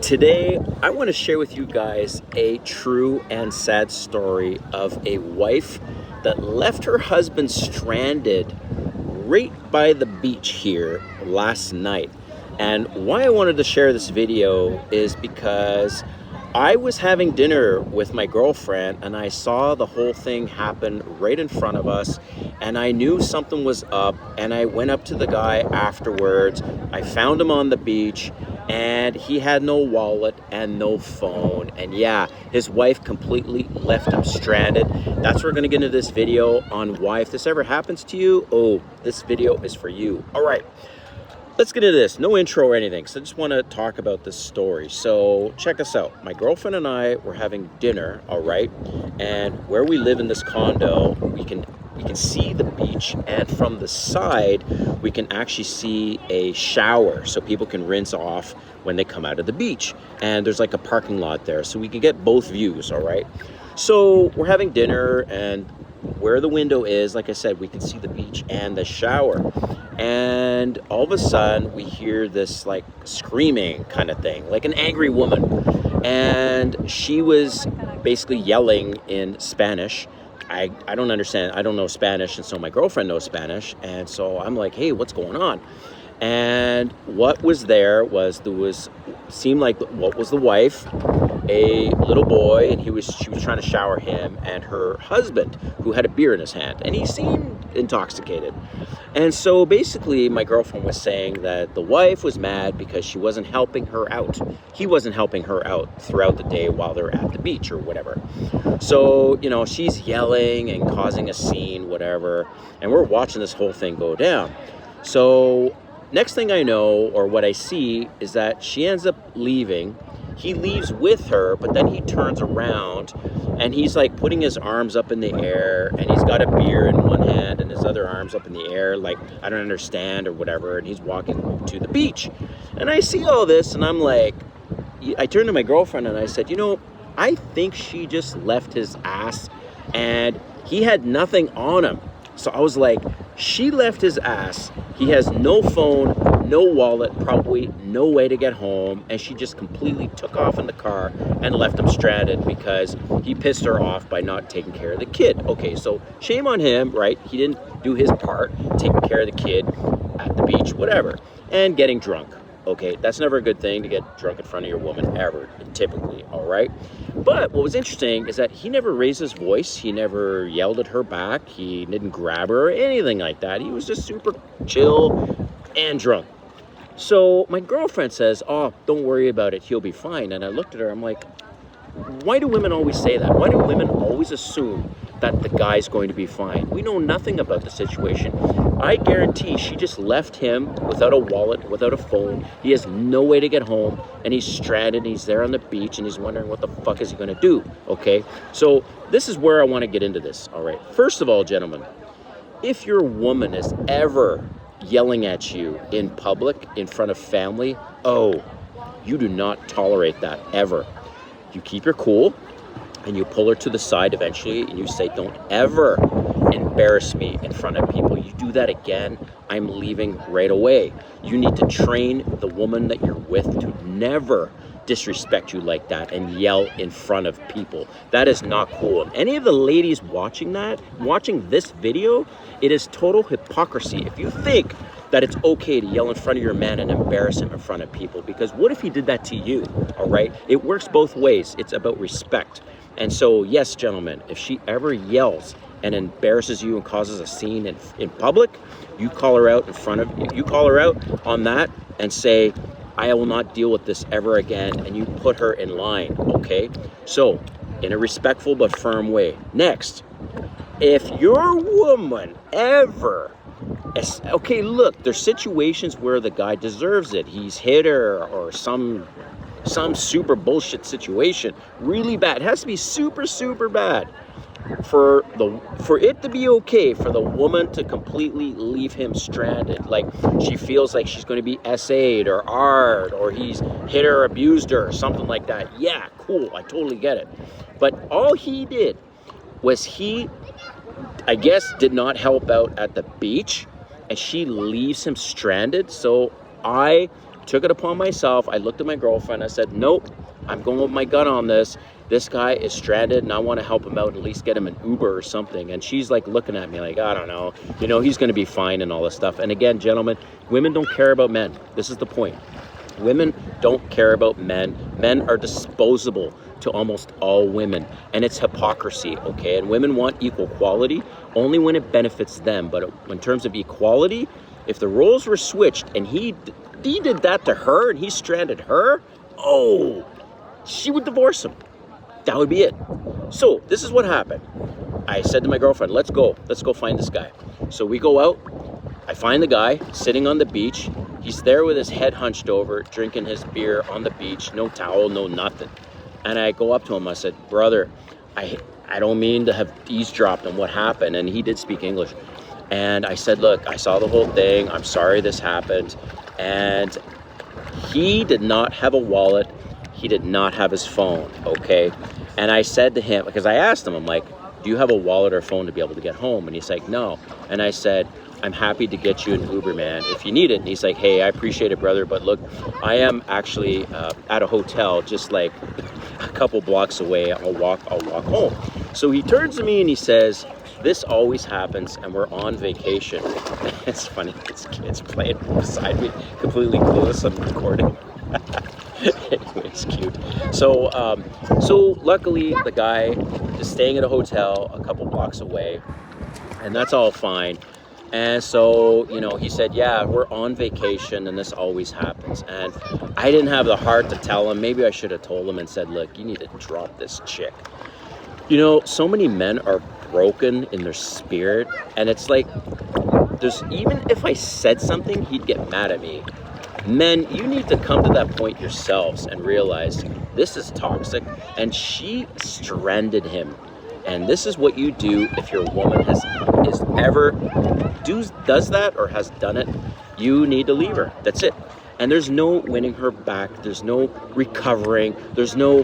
Today, I want to share with you guys a true and sad story of a wife that left her husband stranded right by the beach here last night. And why I wanted to share this video is because I was having dinner with my girlfriend and I saw the whole thing happen right in front of us, and I knew something was up, and I went up to the guy afterwards. I found him on the beach and he had no wallet and no phone, and yeah, his wife completely left him stranded. That's what we're going to get into this video on why, if this ever happens to you, this video is for you. All right, let's get into this. No intro or anything, so I just want to talk about this story. So check us out. My girlfriend and I were having dinner, all right, and where we live in this condo, we can see the beach, and from the side we can actually see a shower so people can rinse off when they come out of the beach, and there's like a parking lot there so we can get both views. All right, so we're having dinner, and where the window is, like I said, we can see the beach and the shower, and all of a sudden we hear this like screaming kind of thing, like an angry woman, and she was basically yelling in Spanish. I don't understand. I don't know Spanish, and so my girlfriend knows Spanish, and so I'm like, hey, what's going on? And what was there was seemed like what was the wife, a little boy, and she was trying to shower him, and her husband, who had a beer in his hand, and he seemed intoxicated. And so basically my girlfriend was saying that the wife was mad because she wasn't helping her out. He wasn't helping her out throughout the day while they're at the beach or whatever. So, she's yelling and causing a scene, whatever, and we're watching this whole thing go down. So next thing I know, or what I see, is that she ends up leaving. He leaves with her, but then he turns around and he's like putting his arms up in the air, and he's got a beer in one hand and his other arms up in the air, like, I don't understand or whatever, and he's walking to the beach. And I see all this, and I'm like, I turned to my girlfriend and I said, I think she just left his ass and he had nothing on him. So I was like, she left his ass. He has no phone, no wallet, probably no way to get home. And she just completely took off in the car and left him stranded because he pissed her off by not taking care of the kid. Okay, so shame on him, right? He didn't do his part, taking care of the kid at the beach, whatever, and getting drunk. Okay, that's never a good thing to get drunk in front of your woman, ever, typically, all right? But what was interesting is that he never raised his voice. He never yelled at her back. He didn't grab her or anything like that. He was just super chill and drunk. So my girlfriend says, don't worry about it. He'll be fine. And I looked at her. I'm like, why do women always say that? Why do women always assume that the guy's going to be fine? We know nothing about the situation. I guarantee she just left him without a wallet, without a phone. He has no way to get home, and he's stranded, and he's there on the beach, and he's wondering what the fuck is he going to do, okay? So this is where I want to get into this, all right? First of all, gentlemen, if your woman is ever yelling at you in public, in front of family, you do not tolerate that, ever. You keep your cool, and you pull her to the side eventually, and you say, don't ever embarrass me in front of people. You do that again, I'm leaving right away. You need to train the woman that you're with to never disrespect you like that and yell in front of people. That is not cool. And any of the ladies watching this video, it is total hypocrisy if you think that it's okay to yell in front of your man and embarrass him in front of people, because what if he did that to you? All right, it works both ways. It's about respect. And so, yes, gentlemen, if she ever yells and embarrasses you and causes a scene in public, you call her out you call her out on that and say, I will not deal with this ever again, and you put her in line, okay? So, in a respectful but firm way. Next, if your woman ever, okay, look, there's situations where the guy deserves it. He's hit her or some super bullshit situation, really bad. It has to be super, super bad for it to be okay for the woman to completely leave him stranded. Like, she feels like she's going to be SA'd or R'd, or he's hit her, abused her, or something like that. Yeah, cool, I totally get it. But all he did was I guess, did not help out at the beach, and she leaves him stranded. So I took it upon myself. I looked at my girlfriend. I said, nope, I'm going with my gut on this. This guy is stranded and I want to help him out and at least get him an Uber or something. And she's like looking at me like, I don't know, he's going to be fine and all this stuff. And again, gentlemen, women don't care about men. This is the point. Women don't care about men. Men are disposable to almost all women, and it's hypocrisy, okay? And women want equal quality only when it benefits them. But in terms of equality, if the roles were switched and he did that to her and he stranded her, she would divorce him. That would be it. So this is what happened. I said to my girlfriend, let's go find this guy. So we go out. I find the guy sitting on the beach. He's there with his head hunched over, drinking his beer on the beach, no towel, no nothing. And I go up to him. I said, brother, I don't mean to have eavesdropped on what happened. And he did speak English. And I said, look, I saw the whole thing. I'm sorry this happened. And he did not have a wallet. He did not have his phone, okay? And I said to him, because I asked him, I'm like, do you have a wallet or phone to be able to get home? And he's like, no. And I said, I'm happy to get you an Uber, man, if you need it. And he's like, hey, I appreciate it, brother, but look, I am actually at a hotel just like a couple blocks away. I'll walk home. So he turns to me and he says, this always happens and we're on vacation. It's funny, this kid's playing beside me, completely clueless, I'm recording. Anyway, it's cute. So luckily the guy is staying at a hotel a couple blocks away, and that's all fine. And so, he said, yeah, we're on vacation and this always happens. And I didn't have the heart to tell him. Maybe I should have told him and said, look, you need to drop this chick. So many men are broken in their spirit, and it's like, even if I said something, he'd get mad at me. Men, you need to come to that point yourselves and realize this is toxic, and she stranded him. And this is what you do if your woman does that or has done it. You need to leave her. That's it. And there's no winning her back. There's no recovering. There's no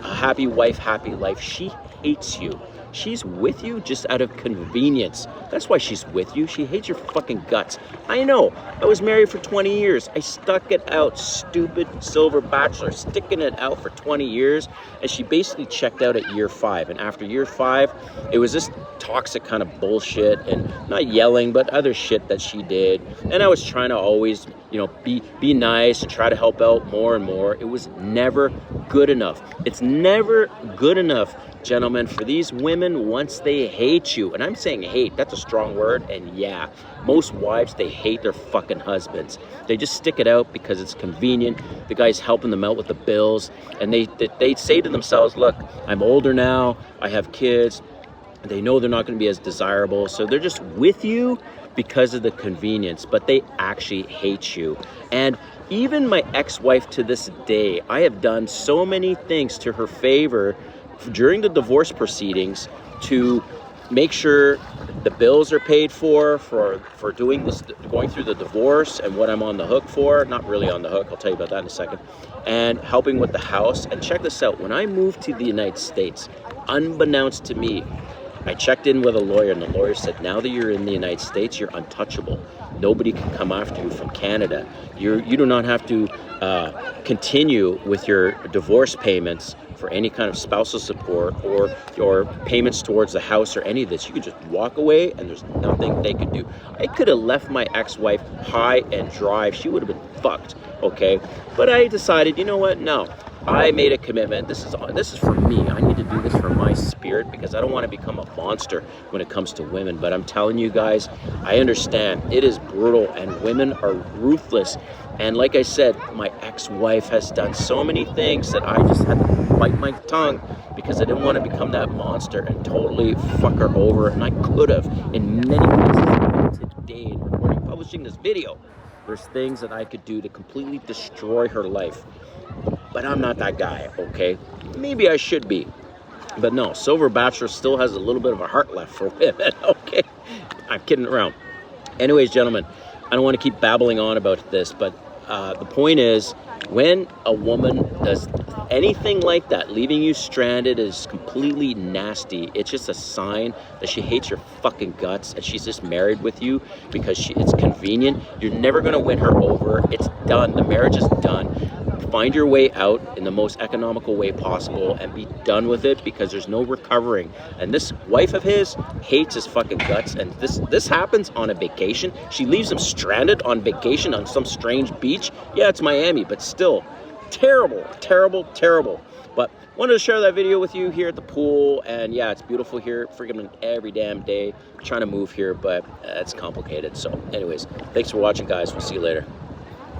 happy wife, happy life. She hates you. She's with you just out of convenience. That's why she's with you. She hates your fucking guts. I know. I was married for 20 years. I stuck it out. Stupid silver bachelor, sticking it out for 20 years. And she basically checked out at year 5. And after year 5, it was this toxic kind of bullshit and not yelling, but other shit that she did. And I was trying to always, be nice and try to help out more and more. It was never good enough. It's never good enough, gentlemen, for these women once they hate you. And I'm saying hate, that's a strong word. And yeah, most wives, they hate their fucking husbands. They just stick it out because it's convenient. The guy's helping them out with the bills. And they say to themselves, look, I'm older now, I have kids. They know they're not going to be as desirable. So they're just with you because of the convenience, but they actually hate you. And even my ex-wife to this day, I have done so many things to her favor during the divorce proceedings to make sure the bills are paid for doing this, going through the divorce, and what I'm on the hook for. Not really on the hook, I'll tell you about that in a second. And helping with the house. And check this out, when I moved to the United States, unbeknownst to me, I checked in with a lawyer, and the lawyer said, now that you're in the United States, you're untouchable. Nobody can come after you from Canada. You do not have to continue with your divorce payments for any kind of spousal support or your payments towards the house or any of this. You could just walk away and there's nothing they could do. I could have left my ex-wife high and dry. She would have been fucked, okay? But I decided, you know what? No. I made a commitment. This is for me. I need to do this for my spirit because I don't want to become a monster when it comes to women. But I'm telling you guys, I understand. It is brutal and women are ruthless. And like I said, my ex-wife has done so many things that I just had to bite my tongue because I didn't want to become that monster and totally fuck her over. And I could have in many ways today in recording, publishing this video. There's things that I could do to completely destroy her life. But I'm not that guy, okay? Maybe I should be. But no, Silver Bachelor still has a little bit of a heart left for women, okay? I'm kidding around. Anyways, gentlemen, I don't want to keep babbling on about this, but The point is, when a woman does anything like that, leaving you stranded, is completely nasty. It's just a sign that she hates your fucking guts and she's just married with you because it's convenient. You're never going to win her over. It's done. The marriage is done. Find your way out in the most economical way possible and be done with it, because there's no recovering. And this wife of his hates his fucking guts, and this happens on a vacation. She leaves him stranded on vacation on some strange beach. Yeah, it's Miami, but still terrible, terrible, terrible. But wanted to share that video with you here at the pool, and yeah, it's beautiful here freaking every damn day. I'm trying to move here, but it's complicated. So anyways, thanks for watching, guys. We'll see you later.